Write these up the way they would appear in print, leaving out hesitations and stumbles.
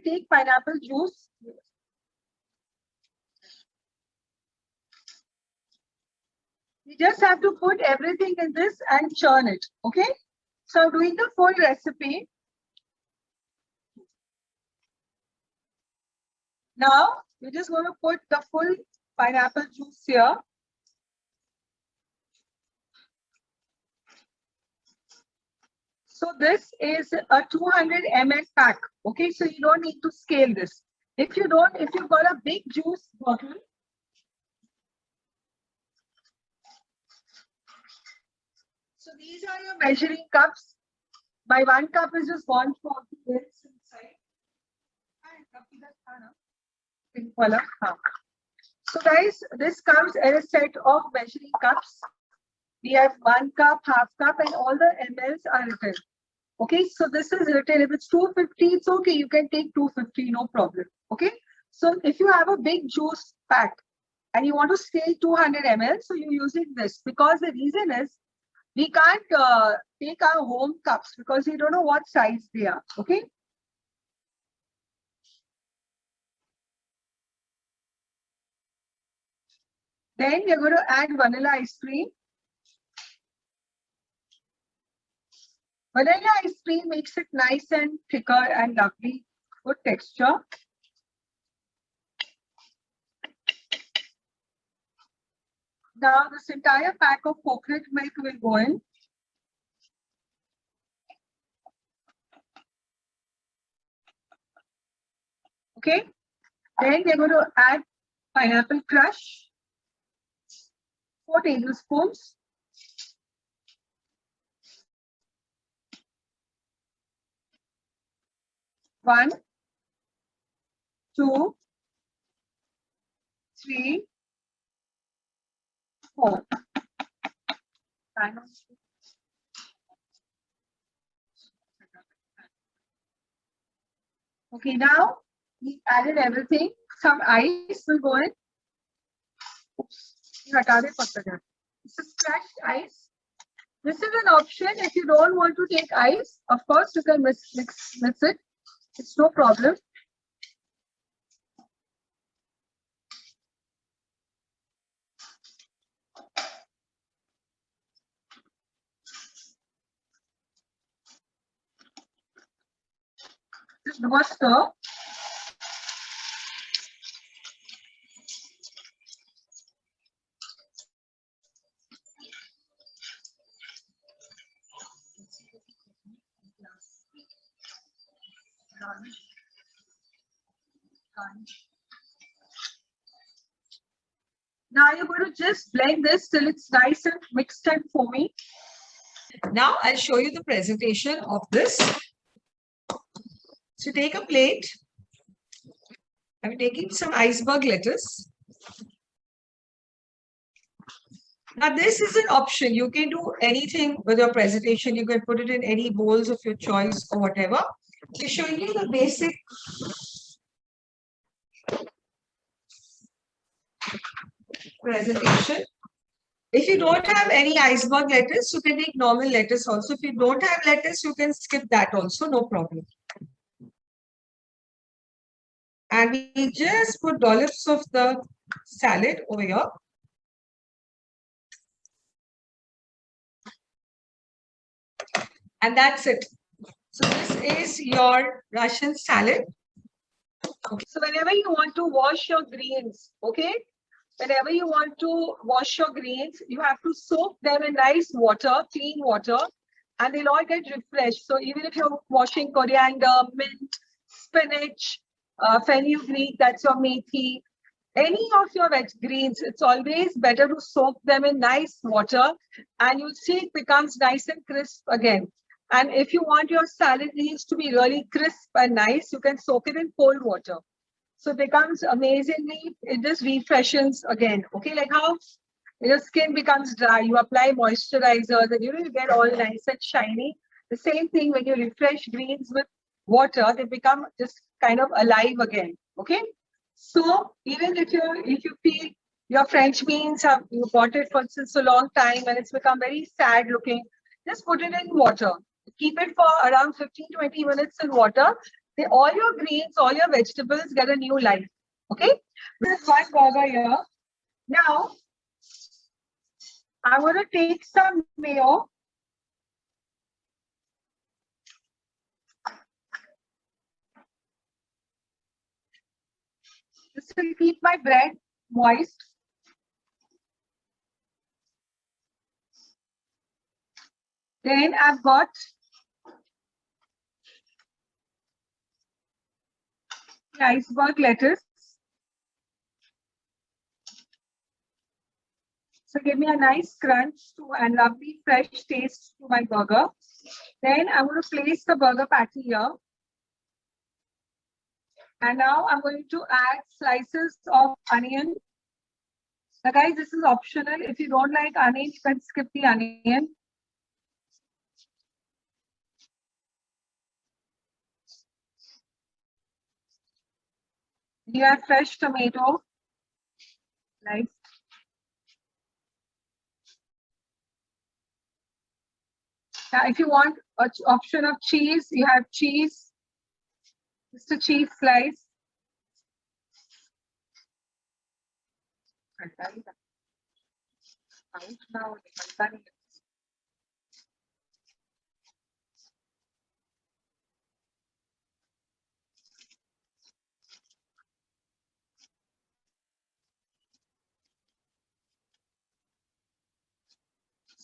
to take pineapple juice. You just have to put everything in this and churn it. Okay. So doing the full recipe. Now we're just going to put the full pineapple juice here. So this is a 200 ml pack. Okay, so you don't need to scale this. If you've got a big juice bottle, so these are your measuring cups. My 1 cup is just 140 ml inside. So guys, this comes in a set of measuring cups. We have 1 cup, half cup, and all the mLs are written. Okay, so this is written. If it's 250, it's okay. You can take 250, no problem. Okay, so if you have a big juice pack and you want to scale 200 ml, so you're using this, because the reason is we can't take our home cups because we don't know what size they are. Okay. Then we're going to add vanilla ice cream. Vanilla ice cream makes it nice and thicker and lovely, good texture. Now this entire pack of coconut milk will go in. Okay. Then we're going to add pineapple crush. 4 tablespoons. One, 2, 3, 4. Okay, now we added everything. Some ice will go in. Oops. This is crushed ice. This is an option. If you don't want to take ice, of course you can mix it. It's no problem. Just do a stir. Now you're going to just blend this till it's nice and mixed and foamy. Now I'll show you the presentation of this. So take a plate. I'm taking some iceberg lettuce. Now this is an option. You can do anything with your presentation. You can put it in any bowls of your choice or whatever. We're showing you the basic presentation. If you don't have any iceberg lettuce, you can take normal lettuce also. If you don't have lettuce, you can skip that also, no problem. And we just put dollops of the salad over here. And that's it. So this is your Russian salad. Okay. So whenever you want to wash your greens, okay? Whenever you want to wash your greens, you have to soak them in nice water, clean water, and they'll all get refreshed. So even if you're washing coriander, mint, spinach, fenugreek, that's your methi, any of your veg greens, it's always better to soak them in nice water, and you'll see it becomes nice and crisp again. And if you want your salad greens to be really crisp and nice, you can soak it in cold water. So it becomes amazingly, it just refreshes again. Okay, like how your skin becomes dry, you apply moisturizers and you get all nice and shiny. The same thing when you refresh greens with water, they become just kind of alive again. Okay, so even if you feel your French beans you bought it for since a long time and it's become very sad looking, just put it in water. Keep it for around 15-20 minutes in water. all your greens, all your vegetables get a new life. Okay, this is one burger here. Now, I'm going to take some mayo. This will keep my bread moist. Then I've got the iceberg lettuce. So give me a nice crunch and lovely fresh taste to my burger. Then I'm going to place the burger patty here. And now I'm going to add slices of onion. Now guys, this is optional. If you don't like onion, you can skip the onion. You have fresh tomato. Nice. Now, if you want an option of cheese, you have cheese. Just a cheese slice.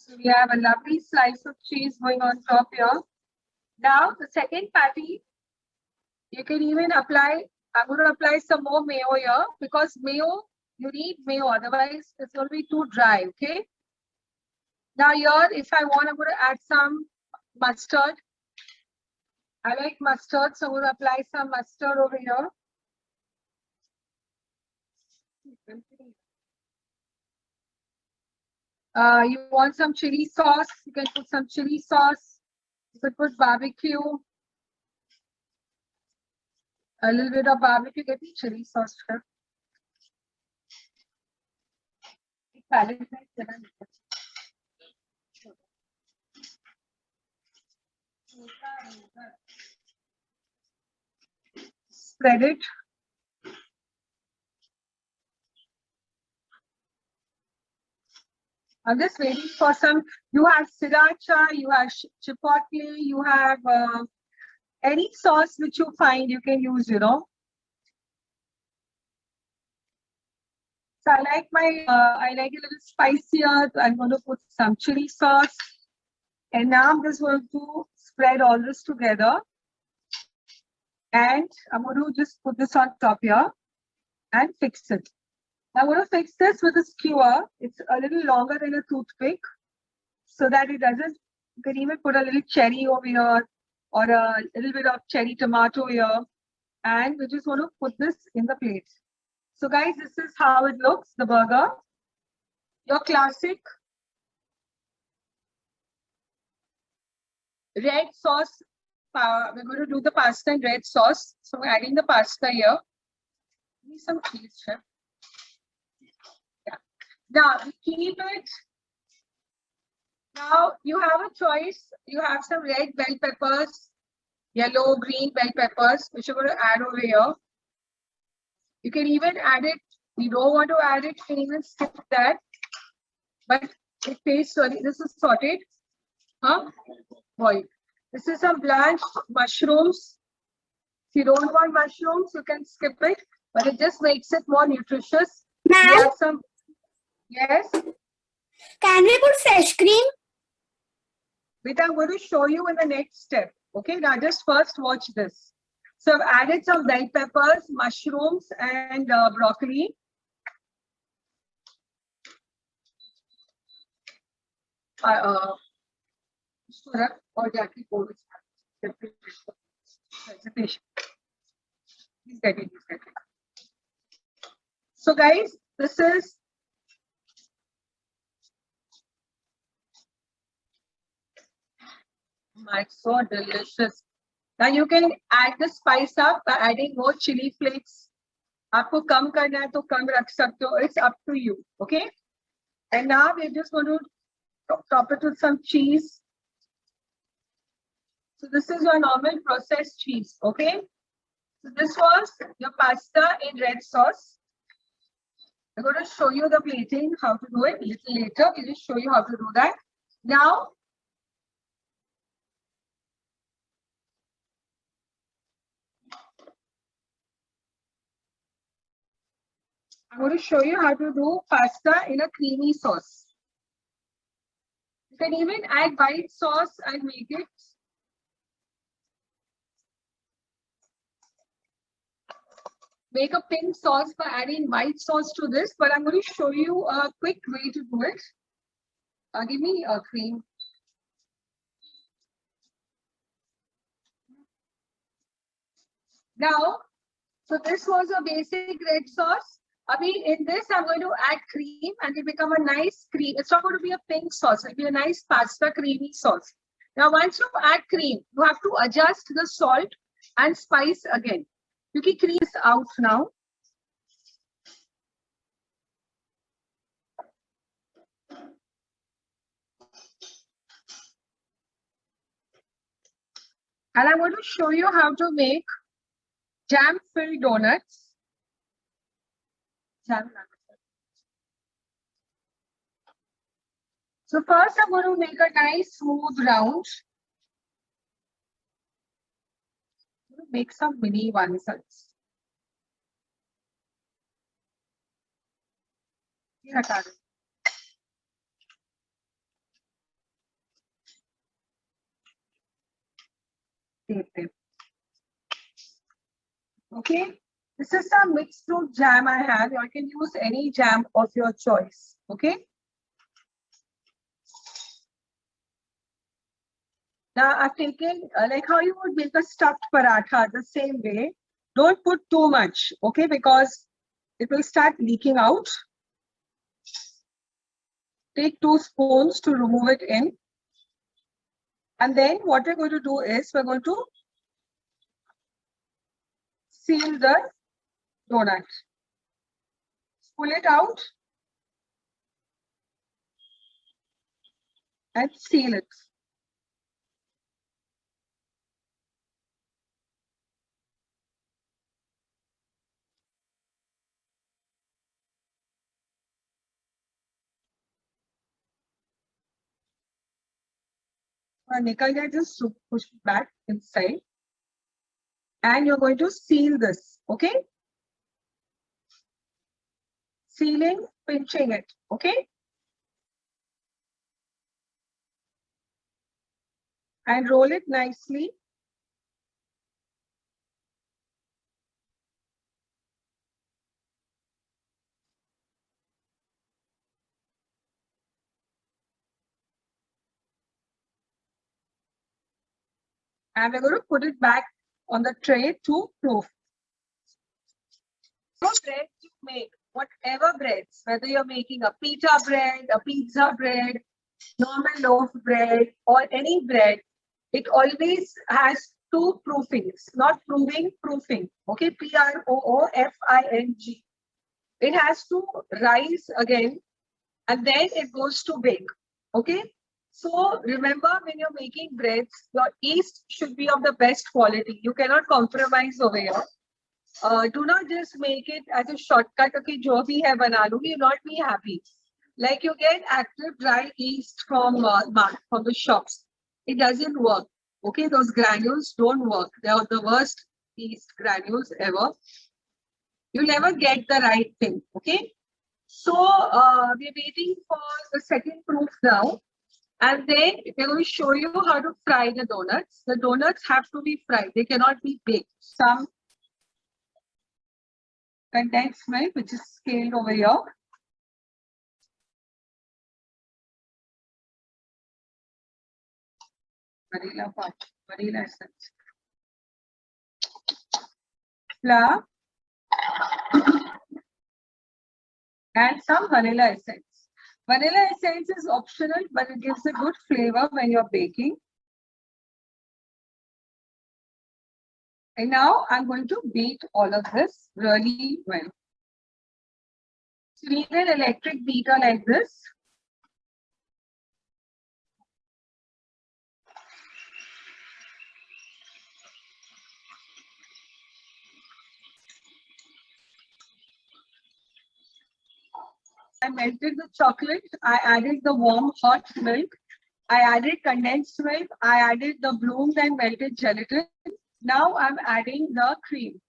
So we have a lovely slice of cheese going on top here. Now the second patty, you can even apply, I'm going to apply some more mayo here because mayo, you need mayo, otherwise it's going to be too dry, okay? Now here, if I want, I'm going to add some mustard. I like mustard, so I'm going to apply some mustard over here. You want some chili sauce, you can put some chili sauce. You could put barbecue. A little bit of barbecue, get the chili sauce. Spread it. I'm just waiting for some. You have sriracha, you have chipotle, you have any sauce which you find you can use, you know. So I like I like it a little spicier. So I'm going to put some chili sauce. And now I'm just going to spread all this together. And I'm going to just put this on top here and fix it. Now I'm going to fix this with a skewer. It's a little longer than a toothpick so that it doesn't, you can even put a little cherry over here or a little bit of cherry tomato here. And we just want to put this in the plate. So guys, this is how it looks, the burger. Your classic red sauce. We're going to do the pasta in red sauce. So we're adding the pasta here. Give me some cheese, chef. Yeah. Now we keep it. Now you have a choice. You have some red bell peppers, yellow, green bell peppers, which you're going to add over here. You can even add it. You don't want to add it, you can even skip that. But it tastes, sorry, this is sauteed. Huh? Boiled. This is some blanched mushrooms. If you don't want mushrooms, you can skip it, but it just makes it more nutritious. We have some, yes? Can we put fresh cream? Which I'm going to show you in the next step. Okay, now just first watch this. So I've added some bell peppers, mushrooms, and broccoli. Or Jackie Polish. So guys, this is it's so delicious. Now you can add the spice up by adding more chili flakes. आपको कम करना है तो कम रख सकते हो. It's up to you. Okay. And now we're just going to top it with some cheese. So this is your normal processed cheese. Okay. So this was your pasta in red sauce. I'm going to show you the plating, how to do it a little later. We'll just show you how to do that. Now, I'm going to show you how to do pasta in a creamy sauce. You can even add white sauce and make it. Make a pink sauce by adding white sauce to this, but I'm going to show you a quick way to do it. Give me a cream. Now, so this was a basic red sauce. In this, I'm going to add cream and it become a nice cream. It's not going to be a pink sauce. It'll be a nice pasta creamy sauce. Now, once you add cream, you have to adjust the salt and spice again. You can cream this out now. And I'm going to show you how to make jam-filled donuts. So first I'm going to make a nice smooth round. Make some mini ones. Okay, this is some mixed fruit jam I have. You can use any jam of your choice. Okay. Now I've taken like how you would make a stuffed paratha the same way. Don't put too much, okay, because it will start leaking out. Take 2 spoons to remove it in. And then what we're going to do is we're going to seal the donut. Pull it out and seal it. Just push it back inside. And you're going to seal this, okay? Sealing, pinching it, okay? And roll it nicely. And we're going to put it back on the tray to proof. So bread you make, whatever breads, whether you're making a pita bread, a pizza bread, normal loaf bread, or any bread, it always has 2 proofings, not proving, proofing. Okay, Proofing. It has to rise again and then it goes to bake. Okay, so remember when you're making breads, your yeast should be of the best quality. You cannot compromise over here. Do not just make it as a shortcut. Okay, jo bhi hai bana lo, you'll not be happy. Like you get active dry yeast from the shops. It doesn't work. Okay, those granules don't work. They are the worst yeast granules ever. You'll never get the right thing. Okay. So we're waiting for the second proof now. And then we're going to show you how to fry the donuts. The donuts have to be fried. They cannot be baked. Some condensed milk, which is scaled over here. Vanilla essence. Flour. And some vanilla essence. Vanilla essence is optional, but it gives a good flavor when you're baking. And now I'm going to beat all of this really well. So you need an electric beater like this. I melted the chocolate. I added the warm hot milk. I added condensed milk. I added the bloomed and melted gelatin. Now I'm adding the cream.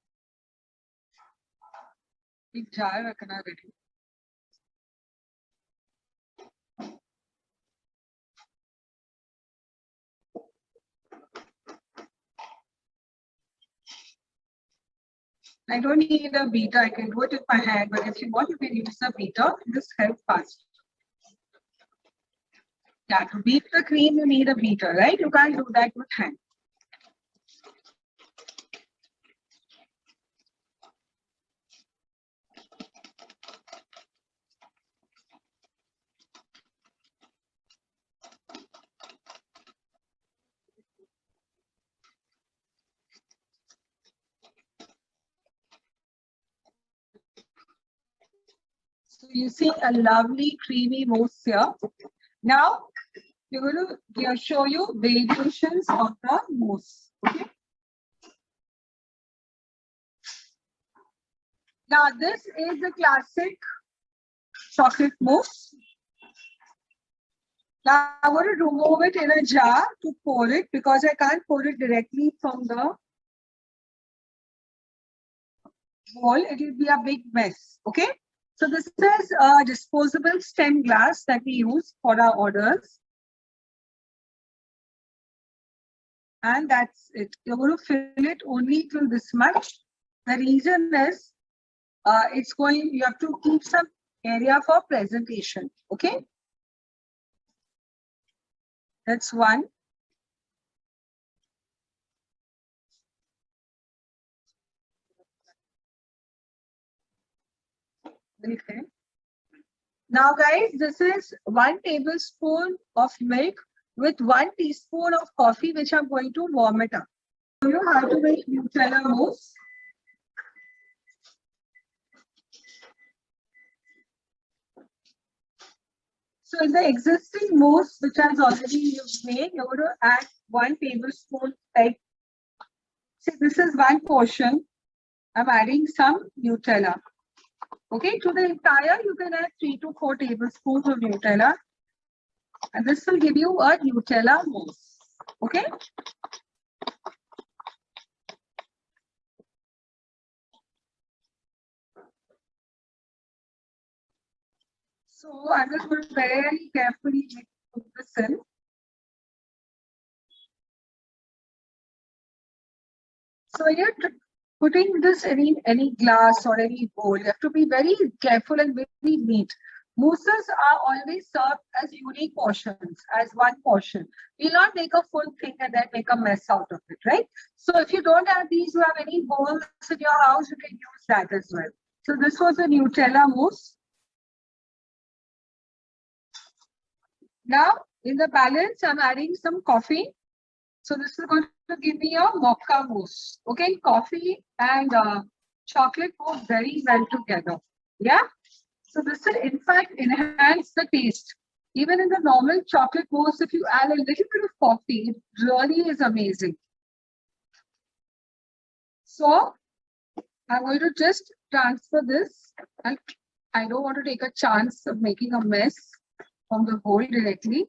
एक jar रखना ready. I don't need a beater. I can do it with my hand, but if you want, you can use a beater. This helps fast. Yeah, to beat the cream, you need a beater, right? You can't do that with hand. So you see a lovely creamy mousse here. Now we're going to show you variations of the mousse. Okay. Now this is the classic chocolate mousse. Now I'm going to remove it in a jar to pour it because I can't pour it directly from the bowl. It will be a big mess. Okay. So this is a disposable stem glass that we use for our orders. And that's it. You're going to fill it only till this much. The reason is you have to keep some area for presentation. Okay. That's one. Okay. Now guys, this is 1 tablespoon of milk with 1 teaspoon of coffee, which I'm going to warm it up. Show you how to make Nutella mousse. So in the existing mousse, which has already you've made, you're going to add 1 tablespoon egg. See, this is 1 portion. I'm adding some Nutella. Okay, to the entire, you can add 3 to 4 tablespoons of Nutella. And this will give you a Nutella mousse. Okay. So I'm just going to very carefully put this in. So you're putting this in any glass or any bowl. You have to be very careful and very neat. Mousses are always served as unique portions, as 1 portion. We'll not make a full thing and then make a mess out of it, right? So if you don't have these, you have any bowls in your house, you can use that as well. So this was a Nutella mousse. Now, in the balance, I'm adding some coffee. So this is going to give me a mocha mousse. Okay, coffee and chocolate go very well together. Yeah. So this will in fact enhance the taste. Even in the normal chocolate mousse, if you add a little bit of coffee, it really is amazing. So I'm going to just transfer this. And I don't want to take a chance of making a mess from the bowl directly.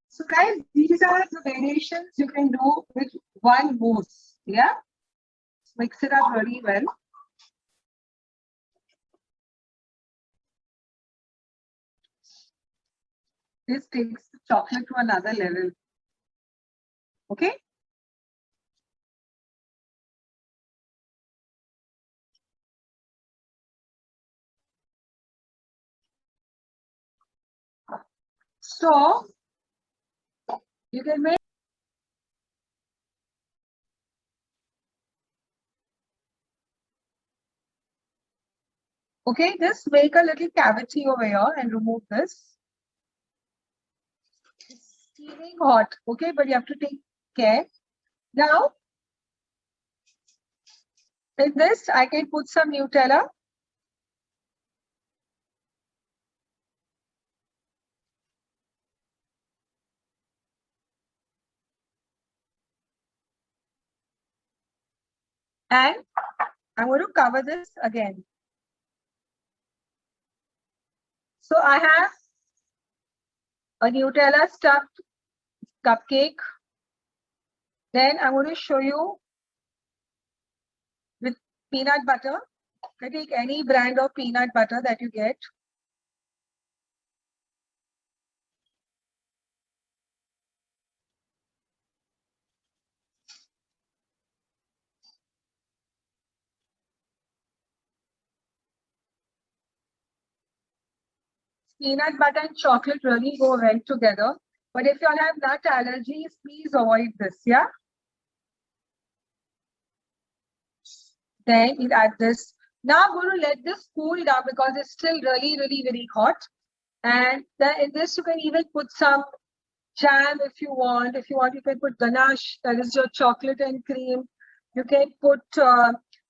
So guys, these are the variations you can do with 1 mousse. Yeah. Mix it up really well. This takes the chocolate to another level. Okay. So you can make. Okay, just make a little cavity over here and remove this. It's steaming hot, okay, but you have to take care. Now, in this, I can put some Nutella. And I'm going to cover this again. So I have a Nutella stuffed cupcake. Then I'm going to show you with peanut butter. You take any brand of peanut butter that you get. Peanut butter and chocolate really go well together. But if you all have nut allergies, please avoid this, yeah? Then you add this. Now I'm going to let this cool down because it's still really, really very hot. And then in this, you can even put some jam if you want. If you want, you can put ganache, that is your chocolate and cream. You can put,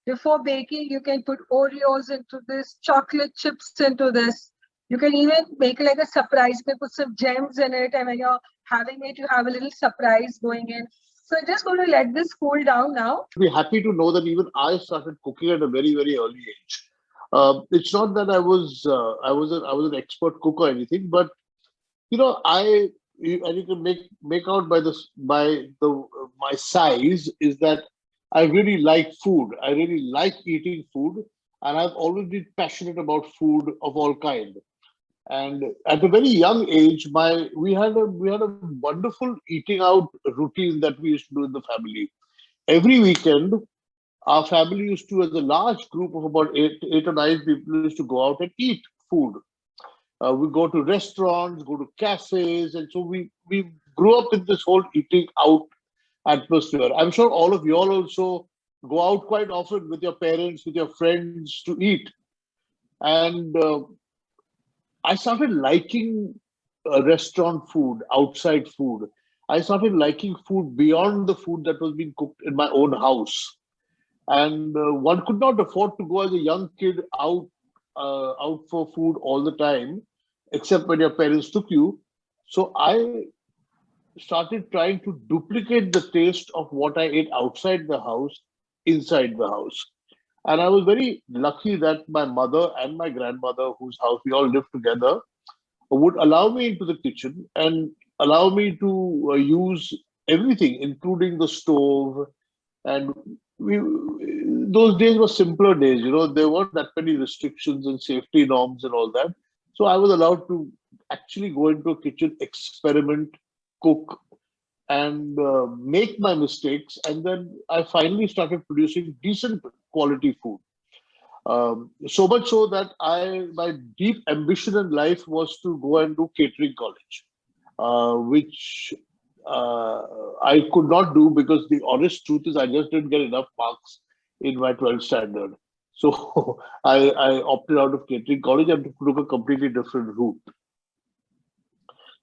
before baking, you can put Oreos into this, chocolate chips into this. You can even make like a surprise. You can put some gems in it, and when you're having it, you have a little surprise going in. So I'm just going to let this cool down now. Be happy to know that even I started cooking at a very, very early age. It's not that I was an expert cook or anything, but you know, and you can make out by my size is that I really like food. I really like eating food, and I've always been passionate about food of all kind. And at a very young age, we had a wonderful eating out routine that we used to do in the family. Every weekend, our family used to, as a large group of about eight or nine people, used to go out and eat food. We go to restaurants, go to cafes, and so we grew up in this whole eating out atmosphere. I'm sure all of you all also go out quite often with your parents, with your friends to eat. And I started liking restaurant food, outside food. I started liking food beyond the food that was being cooked in my own house. And one could not afford to go as a young kid out for food all the time, except when your parents took you. So I started trying to duplicate the taste of what I ate outside the house, inside the house. And I was very lucky that my mother and my grandmother, whose house we all lived together, would allow me into the kitchen and allow me to use everything, including the stove. And those days were simpler days, you know, there weren't that many restrictions and safety norms and all that. So I was allowed to actually go into a kitchen, experiment, cook, and make my mistakes. And then I finally started producing decent quality food. So much so that my deep ambition in life was to go and do catering college, which I could not do because the honest truth is I just didn't get enough marks in my 12th standard. So I opted out of catering college and took a completely different route.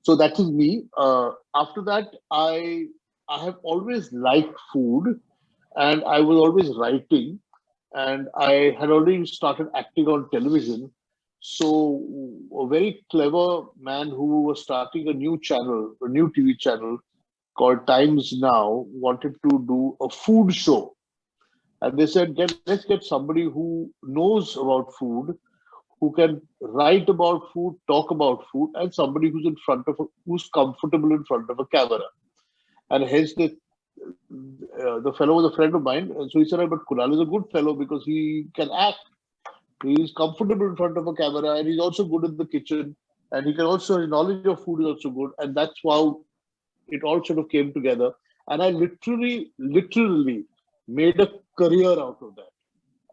So that is me. After that, I have always liked food, and I was always writing, and I had already started acting on television. So a very clever man who was starting a new channel, a new TV channel called Times Now, wanted to do a food show. And they said, let's get somebody who knows about food, who can write about food, talk about food, and somebody who's comfortable in front of a camera. And hence the fellow was a friend of mine. And so he said, but Kunal is a good fellow because he can act. He's comfortable in front of a camera, and he's also good in the kitchen. And he can also, his knowledge of food is also good. And that's how it all sort of came together. And I literally made a career out of that.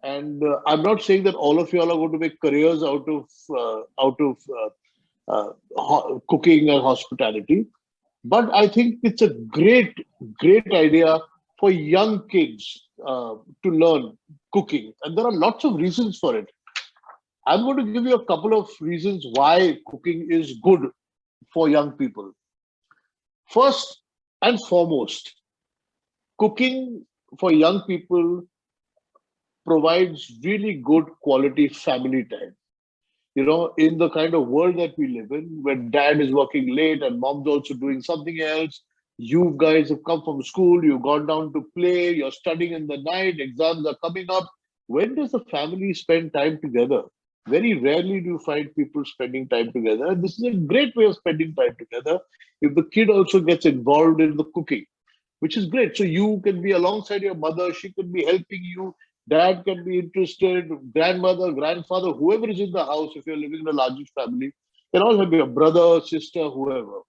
And I'm not saying that all of you all are going to make careers out of cooking and hospitality, but I think it's a great idea for young kids to learn cooking, and there are lots of reasons for it. I'm going to give you a couple of reasons why cooking is good for young people. First and foremost, cooking for young people provides really good quality family time. You know, in the kind of world that we live in, where dad is working late and mom's also doing something else, You guys have come from school, you've gone down to play, you're studying in the night, exams are coming up. When does the family spend time together? Very rarely do you find people spending time together. And this is a great way of spending time together if the kid also gets involved in the cooking, which is great. So you can be alongside your mother, she could be helping you, dad can be interested, grandmother, grandfather, whoever is in the house, if you're living in a large family, can all have your brother, sister, whoever.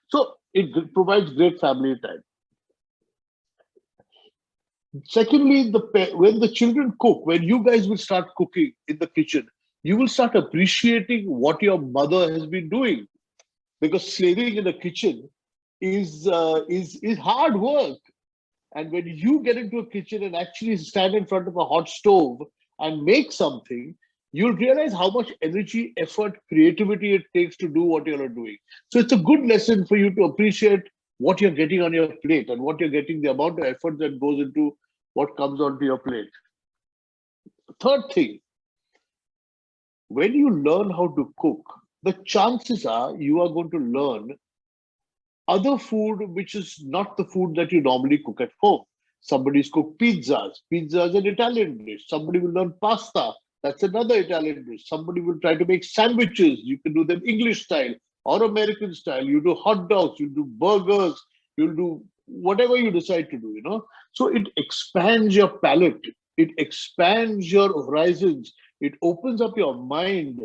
So it provides great family time. Secondly, when the children cook, when you guys will start cooking in the kitchen, you will start appreciating what your mother has been doing, because slaving in the kitchen is hard work. And when you get into a kitchen and actually stand in front of a hot stove and make something, you'll realize how much energy, effort, creativity it takes to do what you're doing. So it's a good lesson for you to appreciate what you're getting on your plate and what you're getting, the amount of effort that goes into what comes onto your plate. Third thing, when you learn how to cook, the chances are you are going to learn other food which is not the food that you normally cook at home. Somebody's cooked pizzas. Pizza is an Italian dish. Somebody will learn pasta. That's another Italian dish. Somebody will try to make sandwiches. You can do them English style or American style. You do hot dogs, you do burgers, you'll do whatever you decide to do, you know. So it expands your palate, it expands your horizons, it opens up your mind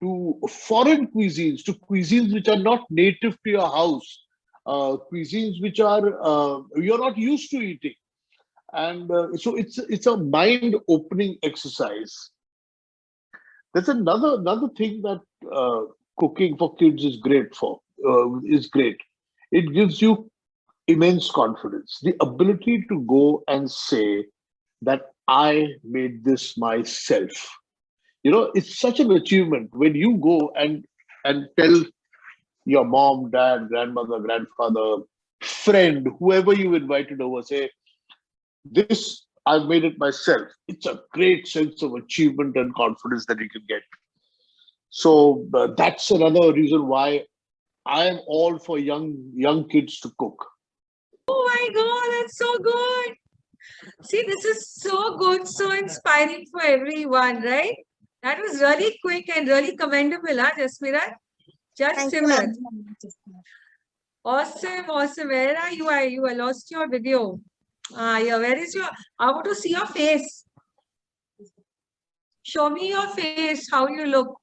to foreign cuisines, to cuisines which are not native to your house, cuisines which are you're not used to eating. And so it's a mind opening exercise. There's another thing that cooking for kids is great for, is great. It gives you immense confidence, the ability to go and say that I made this myself. You know, it's such an achievement when you go and tell your mom, dad, grandmother, grandfather, friend, whoever you invited over, say, this, I've made it myself. It's a great sense of achievement and confidence that you can get. So that's another reason why I am all for young kids to cook. Oh my God, that's so good. See, this is so good, so inspiring for everyone, right? That was really quick and really commendable, huh, Jasmira? Just Thank you, similar. ma'am. Awesome, awesome. Where are you? I lost your video. Yeah, where is your? I want to see your face. Show me your face, how you look.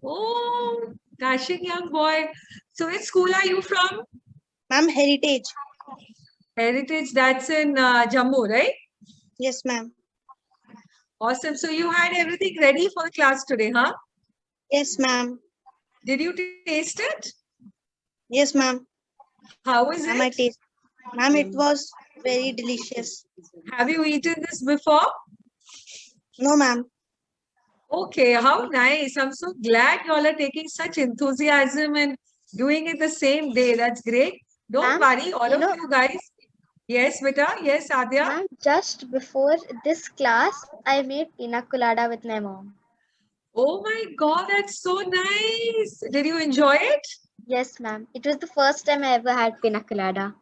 Oh, dashing young boy. So, which school are you from? Ma'am, Heritage. Heritage, that's in Jammu, right? Yes, ma'am. Awesome. So, you had everything ready for the class today, huh? Yes, ma'am. Did you taste it? Yes, ma'am. How is Ma'am, I it? taste. Ma'am, it was very delicious. Have you eaten this before? No, ma'am. Okay, how nice. I'm so glad you all are taking such enthusiasm and doing it the same day. That's great. Don't Ma'am, worry, all you of know- you guys. Yes, beta. Yes, Adya. Ma'am, just before this class, I made pina colada with my mom. Oh my God, that's so nice. Did you enjoy it? Yes, ma'am. It was the first time I ever had pina colada.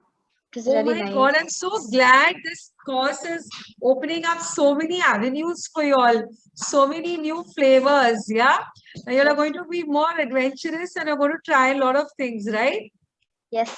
It was Oh really my nice. God, I'm so glad this course is opening up so many avenues for you all, so many new flavors. Yeah, and you are going to be more adventurous and you're going to try a lot of things, right? Yes, ma'am.